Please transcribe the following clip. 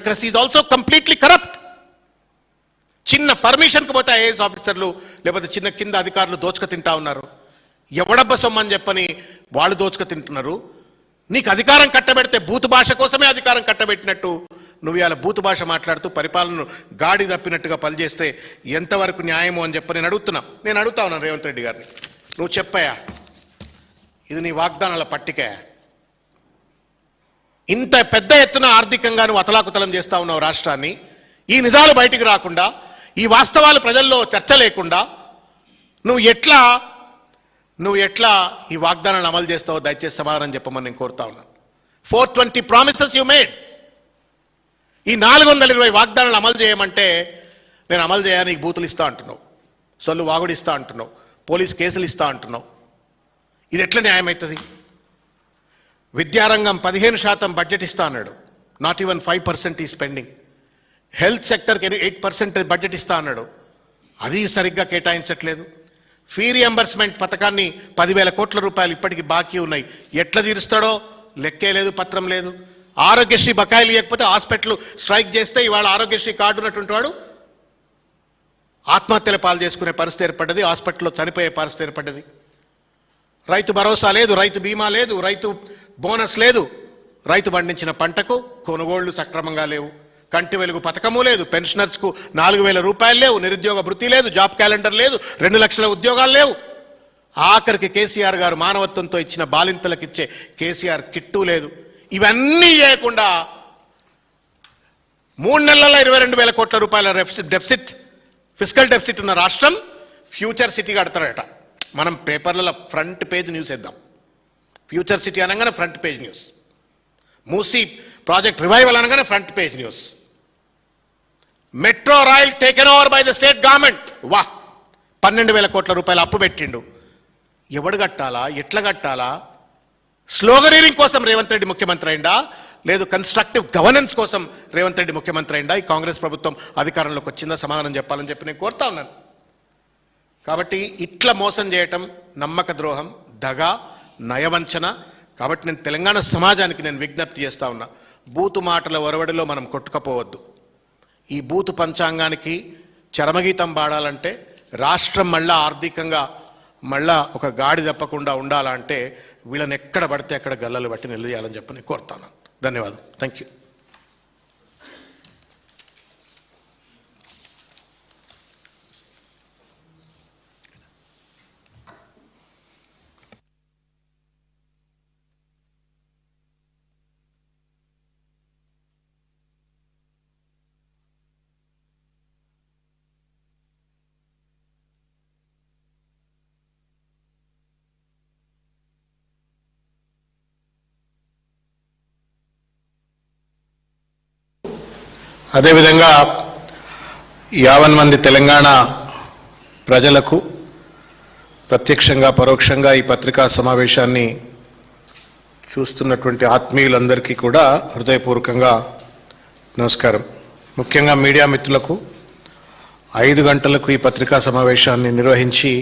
Bureaucracy is also completely corrupt. చిన్న పర్మిషన్కి పోతే IAS ఆఫీసర్లు లేకపోతే చిన్న కింద అధికారులు దోచుక తింటా ఉన్నారు. ఎవడబ్బ సొమ్మని చెప్పని వాళ్ళు దోచుక తింటున్నారు. నీకు అధికారం కట్టబెడితే బూతు భాష కోసమే అధికారం కట్టబెట్టినట్టు నువ్వు ఇలా బూతు భాష మాట్లాడుతూ పరిపాలనను గాడి తప్పినట్టుగా పనిచేస్తే ఎంతవరకు న్యాయమో అని చెప్పి నేను అడుగుతా ఉన్నాను రేవంత్ రెడ్డి గారిని. నువ్వు చెప్పాయా, ఇది నీ వాగ్దానాల పట్టికే? ఇంత పెద్ద ఎత్తున ఆర్థికంగా నువ్వు అతలాకుతలం చేస్తా ఉన్నావు రాష్ట్రాన్ని. ఈ నిజాలు బయటికి రాకుండా, ఈ వాస్తవాలు ప్రజల్లో చర్చ లేకుండా నువ్వు ఎట్లా ఈ వాగ్దానాలను అమలు చేస్తావో దయచేసి సమాధానం చెప్పమని నేను కోరుతా ఉన్నాను. 420 ప్రామిసెస్ యూ మేడ్. ఈ 420 వాగ్దానాలు అమలు చేయమంటే నేను అమలు చేయాలి, నీకు బూతులు ఇస్తా అంటున్నావు, సొల్లు వాగుడు ఇస్తా అంటున్నావు, పోలీస్ కేసులు ఇస్తా అంటున్నావు. ఇది ఎట్లా న్యాయమవుతుంది? విద్యారంగం 15% బడ్జెట్ ఇస్తా అన్నాడు, నాట్ ఈవెన్ 5% ఈ స్పెండింగ్. హెల్త్ సెక్టర్కి 8% బడ్జెట్ ఇస్తా అన్నాడు, అది సరిగ్గా కేటాయించట్లేదు. ఫీ రియంబర్స్మెంట్ పథకాన్ని 10,000 కోట్ల రూపాయలు ఇప్పటికీ బాకీ ఉన్నాయి, ఎట్లా తీరుస్తాడో లెక్కే లేదు, పత్రం లేదు. ఆరోగ్యశ్రీ బకాయిలు ఇవ్వకపోతే హాస్పిటల్ స్ట్రైక్ చేస్తే ఇవాళ ఆరోగ్యశ్రీ కార్డు ఉన్నటువంటి వాడు ఆత్మహత్యల పాలు చేసుకునే పరిస్థితి ఏర్పడ్డది, హాస్పిటల్లో చనిపోయే పరిస్థితి ఏర్పడ్డది. రైతు భరోసా లేదు, రైతు బీమా లేదు, రైతు బోనస్ లేదు, రైతు పండించిన పంటకు కొనుగోళ్లు సక్రమంగా లేవు, కంటి వెలుగు పథకము లేదు, పెన్షనర్స్కు 4,000 రూపాయలు లేవు, నిరుద్యోగ భృతి లేదు, జాబ్ క్యాలెండర్ లేదు, 2 లక్షల ఉద్యోగాలు లేవు. ఆఖరికి కేసీఆర్ గారు మానవత్వంతో ఇచ్చిన బాలింతలకు ఇచ్చే కేసీఆర్ కిట్టు లేదు. ఇవన్నీ చేయకుండా 3 నెలల్లో 22,000 కోట్ల రూపాయల డెఫిసిట్, ఫిస్కల్ డెఫిసిట్ ఉన్న రాష్ట్రం ఫ్యూచర్ సిటీ కడతారట. మనం పేపర్లలో ఫ్రంట్ పేజ్ న్యూస్ వేద్దాం. ఫ్యూచర్ సిటీ అనగానే front page news, Musi project revival అనగానే front page news, metro rail taken over by the state government. వా, 12,000 కోట్ల రూపాయలు అప్పు పెట్టిండు. ఎవడు కట్టాలా, ఎట్లా కట్టాలా? స్లోగనీరింగ్ కోసం రేవంత్ రెడ్డి ముఖ్యమంత్రి అయిందా, లేదు కన్స్ట్రక్టివ్ గవర్నెన్స్ కోసం రేవంత్ రెడ్డి ముఖ్యమంత్రి అయిందా? ఈ కాంగ్రెస్ ప్రభుత్వం అధికారంలోకి వచ్చిందా? సమాధానం చెప్పాలని చెప్పి నేను కోరుతా ఉన్నాను. కాబట్టి ఇట్లా మోసం చేయటం నమ్మక ద్రోహం, దగా, నయవంచన. కాబట్టి నేను తెలంగాణ సమాజానికి నేను విజ్ఞప్తి చేస్తా ఉన్నా, బూతు మాటల ఒరవడిలో మనం కొట్టుకపోవద్దు. ఈ బూతు పంచాంగానికి చరమగీతం పాడాలంటే, రాష్ట్రం మళ్ళా ఆర్థికంగా మళ్ళా ఒక గాడి తప్పకుండా ఉండాలంటే వీళ్ళని ఎక్కడ పడితే అక్కడ గల్లలు బట్టి నిలదీయాలని చెప్పి నేను కోరుతాను. ధన్యవాదాలు. Thank you. అదేవిధంగా 50 మంది తెలంగాణ ప్రజలకు ప్రత్యక్షంగా పరోక్షంగా ఈ పత్రికా సమావేశాన్ని చూస్తున్నటువంటి ఆత్మీయులందరికీ కూడా హృదయపూర్వకంగా నమస్కారం. ముఖ్యంగా మీడియా మిత్రులకు 5 గంటలకు ఈ పత్రికా సమావేశాన్ని నిర్వహించి